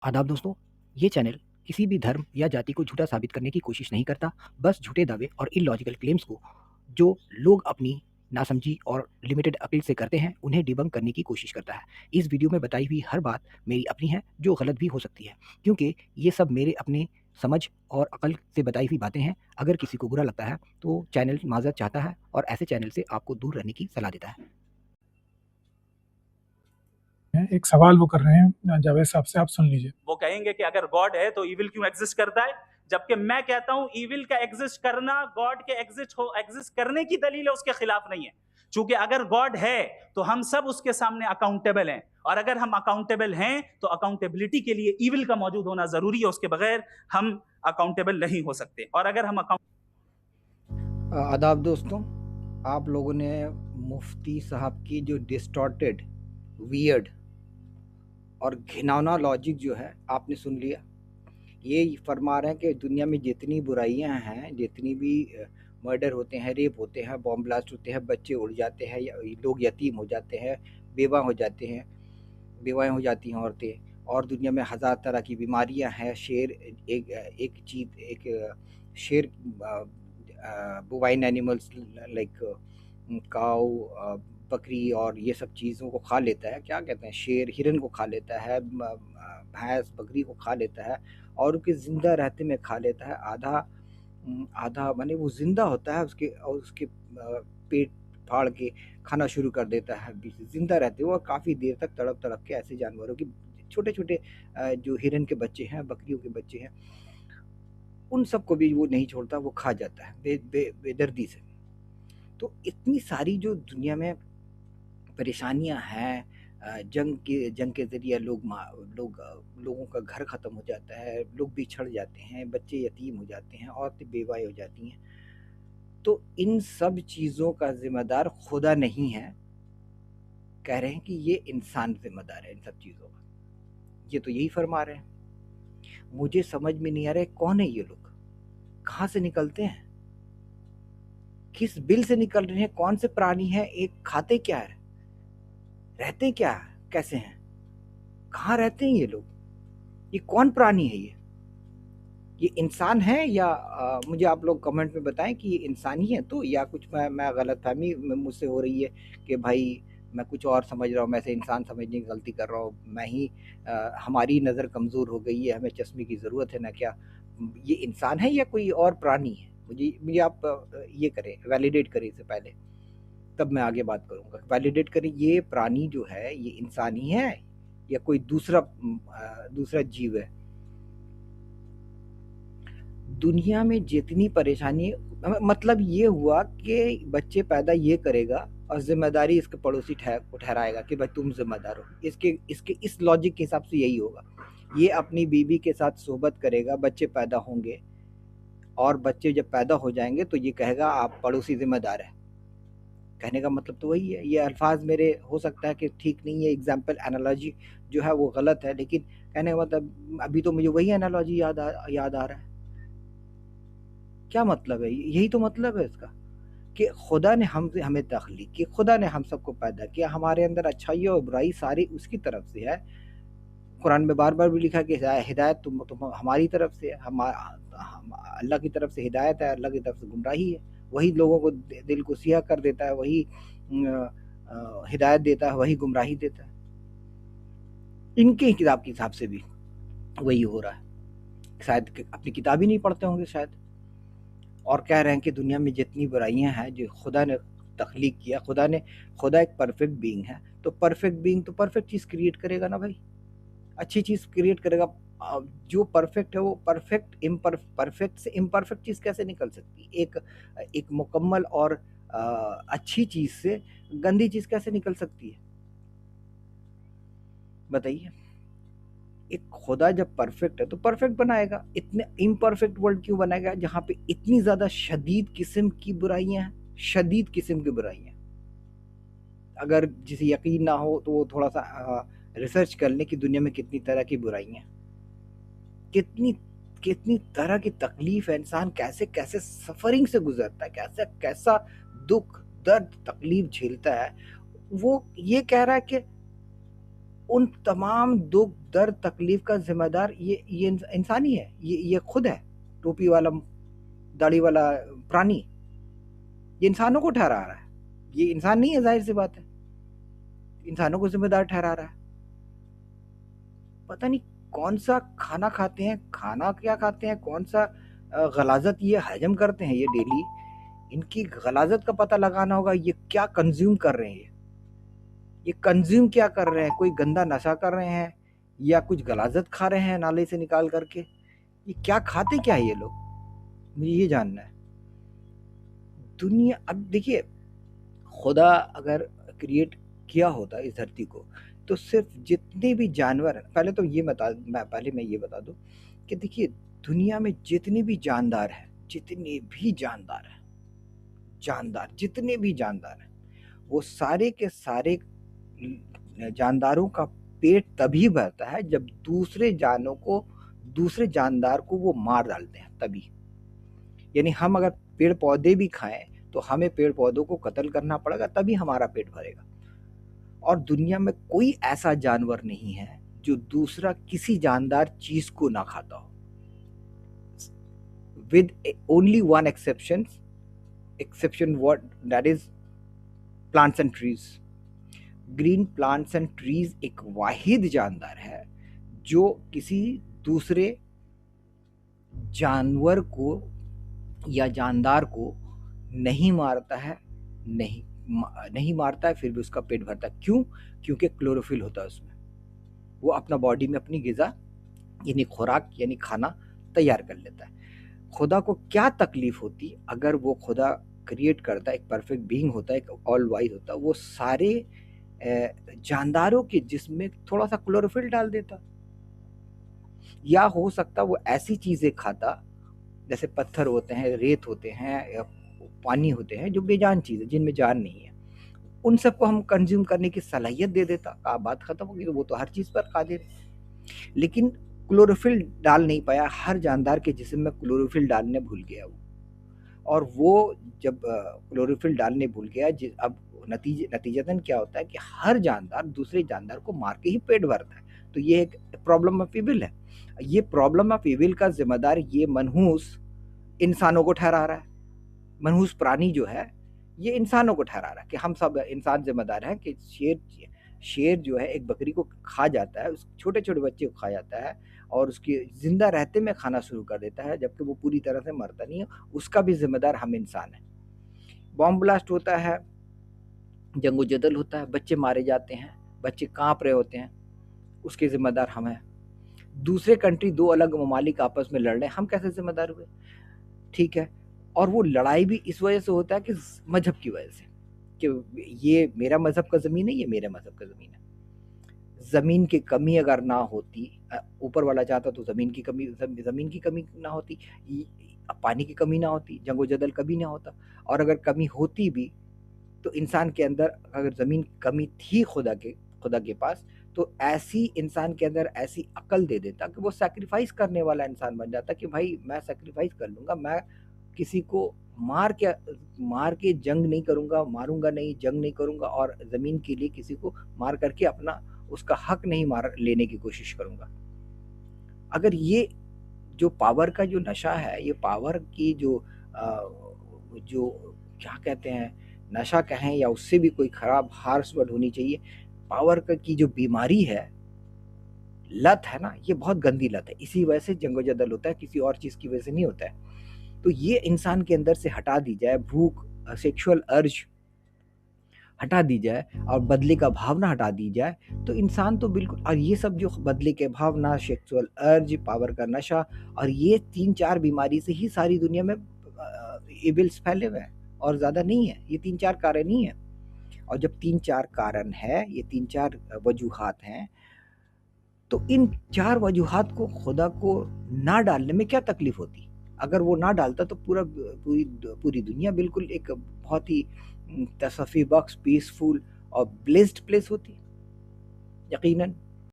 आदाब दोस्तों, ये चैनल किसी भी धर्म या जाति को झूठा साबित करने की कोशिश नहीं करता, बस झूठे दावे और इलॉजिकल क्लेम्स को जो लोग अपनी नासमझी और लिमिटेड अक्ल से करते हैं, उन्हें डिबंक करने की कोशिश करता है। इस वीडियो में बताई हुई हर बात मेरी अपनी है, जो गलत भी हो सकती है, क्योंकि ये सब मेरे अपने समझ और अक्ल से बताई हुई बातें हैं। अगर किसी को बुरा लगता है, तो चैनल माज़रत चाहता है और ऐसे चैनल से आपको दूर रहने की सलाह देता है। एक सवाल वो कर रहे हैं जावेद साहब से, आप सुन लीजिए। वो कहेंगे कि अगर गॉड है तो इविल क्यों एग्जिस्ट करता है, जबकि मैं कहता हूं इविल का एग्जिस्ट करना गॉड के एग्जिस्ट करने की दलील है, उसके खिलाफ नहीं है। चूंकि अगर गॉड है तो हम सब उसके सामने अकाउंटेबल हैं, और अगर हम अकाउंटेबल हैं तो अकाउंटेबिलिटी के लिए इविल का मौजूद होना जरूरी है, उसके बगैर हम अकाउंटेबल नहीं हो सकते। और अगर हम आदाब दोस्तों, आप लोगों ने मुफ्ती साहब की जो डिस्टॉर्टेड, वियर्ड और घिनौना लॉजिक जो है आपने सुन लिया। ये फरमा रहे हैं कि दुनिया में जितनी बुराइयां हैं, जितनी भी मर्डर होते हैं, रेप होते हैं, बॉम्ब ब्लास्ट होते हैं, बच्चे उड़ जाते हैं, लोग यतीम हो जाते हैं, बेवा हो जाते हैं, बेवाएँ हो जाती हैं औरतें, और दुनिया में हज़ार तरह की बीमारियां हैं। शेर एक एक चीज़ एक शेर बोवाइन एनिमल्स लाइक काऊ, बकरी और ये सब चीज़ों को खा लेता है। क्या कहते हैं, शेर हिरन को खा लेता है, भैंस बकरी को खा लेता है, और उसके ज़िंदा रहते में खा लेता है। आधा माने वो ज़िंदा होता है, उसके पेट फाड़ के खाना शुरू कर देता है ज़िंदा रहते हुए, और काफ़ी देर तक तड़प के ऐसे जानवरों की छोटे-छोटे जो हिरन के बच्चे हैं, बकरियों के बच्चे हैं, उन सबको भी वो नहीं छोड़ता, वो खा जाता है बेदर्दी से। तो इतनी सारी जो दुनिया में परेशानियां हैं, जंग के ज़रिए लोगों का घर ख़त्म हो जाता है, लोग बिछड़ जाते हैं, बच्चे यतीम हो जाते हैं, औरतें बेवा हो जाती हैं। तो इन सब चीज़ों का ज़िम्मेदार खुदा नहीं है, कह रहे हैं कि ये इंसान ज़िम्मेदार है इन सब चीज़ों का। ये तो यही फरमा रहे हैं। मुझे समझ में नहीं आ रहा है कौन है ये लोग, कहाँ से निकलते हैं, किस बिल से निकल रहे हैं, कौन से प्राणी हैं, एक खाते क्या है, रहते क्या है, कैसे हैं, कहाँ रहते हैं ये लोग, ये कौन प्राणी है, ये इंसान है या मुझे आप लोग कमेंट में बताएं कि ये इंसान ही है तो, या कुछ मैं गलतफहमी मुझसे हो रही है कि भाई मैं कुछ और समझ रहा हूँ, मैं से इंसान समझने की गलती कर रहा हूँ, मैं ही हमारी नज़र कमज़ोर हो गई है, हमें चश्मे की ज़रूरत है ना क्या। ये इंसान है या कोई और प्राणी है, मुझे मुझे आप ये करें, वैलिडेट करें इससे पहले, तब मैं आगे बात करूँगा। वैलिडेट करें, ये प्राणी जो है ये इंसान ही है या कोई दूसरा जीव है। दुनिया में जितनी परेशानी, मतलब ये हुआ कि बच्चे पैदा ये करेगा और जिम्मेदारी इसके पड़ोसी ठहराएगा कि भाई तुम जिम्मेदार हो। इसके इसके इस लॉजिक के हिसाब से यही होगा। ये अपनी बीवी के साथ सोहबत करेगा, बच्चे पैदा होंगे, और बच्चे जब पैदा हो जाएंगे तो ये कहेगा आप पड़ोसी जिम्मेदार है। कहने का मतलब तो वही है। ये अल्फाज मेरे हो सकता है कि ठीक नहीं है, एग्जाम्पल एनालॉजी जो है वो गलत है, लेकिन कहने का मतलब अभी तो मुझे वही एनालॉजी याद आ रहा है। क्या मतलब है, यही तो मतलब है इसका कि खुदा ने हमें तख्लीक की, खुदा ने हम सबको पैदा किया, हमारे अंदर अच्छाई और बुराई सारी उसकी तरफ से है। कुरान में बार बार भी लिखा कि हिदायत तुम हमारी तरफ से है, अल्लाह की तरफ से हिदायत है, अल्लाह की तरफ से गुमराही है। वही लोगों को दिल को सिया कर देता है, वही हिदायत देता है, वही गुमराही देता है। इनके किताब के हिसाब से भी वही हो रहा है। शायद अपनी किताब ही नहीं पढ़ते होंगे शायद, और कह रहे हैं कि दुनिया में जितनी बुराइयां हैं जो खुदा ने तख्लीक किया, खुदा एक परफेक्ट बीइंग है, तो परफेक्ट बीइंग तो परफेक्ट चीज़ क्रिएट करेगा ना भाई, अच्छी चीज़ क्रिएट करेगा। जो परफेक्ट है वो परफेक्ट से इम्परफेक्ट चीज़ कैसे निकल सकती है, एक मुकम्मल और अच्छी चीज़ से गंदी चीज़ कैसे निकल सकती है, बताइए। एक खुदा जब परफेक्ट है तो परफेक्ट बनाएगा, इतने इम्परफेक्ट वर्ल्ड क्यों बनाएगा जहाँ पे इतनी ज़्यादा शदीद किस्म की बुराइयां हैं, शदीद किस्म की बुराइयां। अगर जिसे यकीन ना हो तो वो थोड़ा सा रिसर्च कर ले कि दुनिया में कितनी तरह की बुराइयां, कितनी कितनी तरह की तकलीफ है, इंसान कैसे कैसे सफरिंग से गुजरता है, कैसा कैसा दुख दर्द तकलीफ झेलता है। वो ये कह रहा है कि उन तमाम दुख दर्द तकलीफ का जिम्मेदार ये इंसान ही है, ये खुद है। टोपी वाला दाढ़ी वाला प्राणी ये इंसानों को ठहरा रहा है, ये इंसान नहीं है, जाहिर सी बात है, इंसानों को जिम्मेदार ठहरा रहा है। पता नहीं कौन सा खाना खाते हैं, खाना क्या खाते हैं, कौन सा गलाजत ये हजम करते हैं ये डेली, इनकी गलाजत का पता लगाना होगा। ये क्या कंज्यूम कर रहे हैं, ये कंज्यूम क्या कर रहे हैं, कोई गंदा नशा कर रहे हैं या कुछ गलाजत खा रहे हैं नाले से निकाल करके, ये क्या खाते क्या है ये लोग, मुझे ये जानना है। दुनिया, अब देखिए, खुदा अगर क्रिएट किया होता इस धरती को तो सिर्फ जितने भी जानवर हैं, पहले तो ये मैं ये बता दूं कि देखिए दुनिया में जितने भी जानदार हैं, जितने भी जानदार हैं, वो सारे के सारे जानदारों का पेट तभी भरता है जब दूसरे जानदार को वो मार डालते हैं, तभी। यानी हम अगर पेड़ पौधे भी खाएं तो हमें पेड़ पौधों को कत्ल करना पड़ेगा, तभी हमारा पेट भरेगा। और दुनिया में कोई ऐसा जानवर नहीं है जो दूसरा किसी जानदार चीज को ना खाता हो, with only one exception, what that is plants and trees. Green plants and trees एक वाहिद जानदार है जो किसी दूसरे जानवर को या जानदार को नहीं मारता है, नहीं मारता है, फिर भी उसका पेट भरता है। क्यों? क्योंकि क्लोरोफिल होता है उसमें, वो अपना बॉडी में अपनी ग़िज़ा यानी खुराक यानी खाना तैयार कर लेता है। खुदा को क्या तकलीफ होती अगर वो खुदा क्रिएट करता, एक परफेक्ट बीइंग होता है, एक ऑल वाइज होता, वो सारे जानदारों के जिस्म में थोड़ा सा क्लोरोफिल डाल देता, या हो सकता वो ऐसी चीज़ें खाता जैसे पत्थर होते हैं, रेत होते हैं, या पानी होते हैं, जो बेजान चीज़ें जिनमें जान नहीं है, उन सबको हम कंज्यूम करने की सलाहियत दे देता। बात खत्म होगी, तो वो तो हर चीज़ पर कादिर है। लेकिन क्लोरोफिल डाल नहीं पाया, हर जानदार के जिस्म में क्लोरोफिल डालने भूल गया वो, और वो जब क्लोरोफिल डालने भूल गया, अब नतीजतन क्या होता है कि हर जानदार दूसरे जानदार को मार के ही पेट भरता है। तो ये एक प्रॉब्लम ऑफ इविल है। ये प्रॉब्लम ऑफ इविल का जिम्मेदार ये मनहूस इंसानों को ठहरा रहा है। मनहूस प्राणी जो है ये इंसानों को ठहरा रहा है कि हम सब इंसान जिम्मेदार हैं कि शेर जो है एक बकरी को खा जाता है, उस छोटे छोटे बच्चे को खा जाता है और उसकी जिंदा रहते में खाना शुरू कर देता है, जबकि वो पूरी तरह से मरता नहीं है। उसका भी जिम्मेदार हम इंसान हैं। बॉम्ब ब्लास्ट होता है, जंगो जदल होता है, बच्चे मारे जाते हैं, बच्चे कांप रहे होते हैं, उसके जिम्मेदार हम हैं। दूसरे कंट्री, दो अलग ममालिक आपस में लड़ रहे हैं, हम कैसे जिम्मेदार हुए? ठीक है। और वो लड़ाई भी इस वजह से होता है कि मजहब की वजह से, कि ये मेरा मजहब का ज़मीन है, ये मेरे मजहब का ज़मीन है। ज़मीन की कमी अगर ना होती, ऊपर वाला चाहता तो ज़मीन की कमी ना होती, पानी की कमी ना होती, जंगो जदल कभी ना होता। और अगर कमी होती भी तो इंसान के अंदर अगर ज़मीन कमी थी खुदा के पास, तो ऐसी इंसान के अंदर ऐसी अकल दे देता कि वो सैक्रिफाइस करने वाला इंसान बन जाता कि भाई मैं सैक्रिफाइस कर लूँगा, मैं किसी को मार के जंग नहीं करूँगा, मारूंगा नहीं, जंग नहीं करूँगा, और ज़मीन के लिए किसी को मार करके अपना उसका हक नहीं मार लेने की कोशिश करूँगा। अगर ये जो पावर का जो नशा है, ये पावर की जो क्या कहते हैं, नशा कहें या उससे भी कोई खराब हार्श वर्ड होनी चाहिए, पावर की जो बीमारी है, लत है ना, ये बहुत गंदी लत है। इसी वजह से जंगो जदल होता है, किसी और चीज़ की वजह से नहीं होता है। तो ये इंसान के अंदर से हटा दी जाए, भूख, सेक्सुअल अर्ज हटा दी जाए और बदले का भावना हटा दी जाए, तो इंसान तो बिल्कुल, और ये सब जो बदले के भावना, सेक्सुअल अर्ज, पावर का नशा, और ये 3-4 बीमारी से ही सारी दुनिया में इविल्स फैले हुए हैं, और ज़्यादा नहीं है। ये 3-4 कारण ही है। और जब 3-4 कारण है, ये 3-4 वजूहात हैं, तो इन 4 वजूहात को खुदा को ना डालने में क्या तकलीफ होती? अगर वो ना डालता तो पूरी दुनिया बिल्कुल एक बहुत ही तसफ़ी बख्श, पीसफुल और ब्लेस्ड प्लेस होती, यकीनन।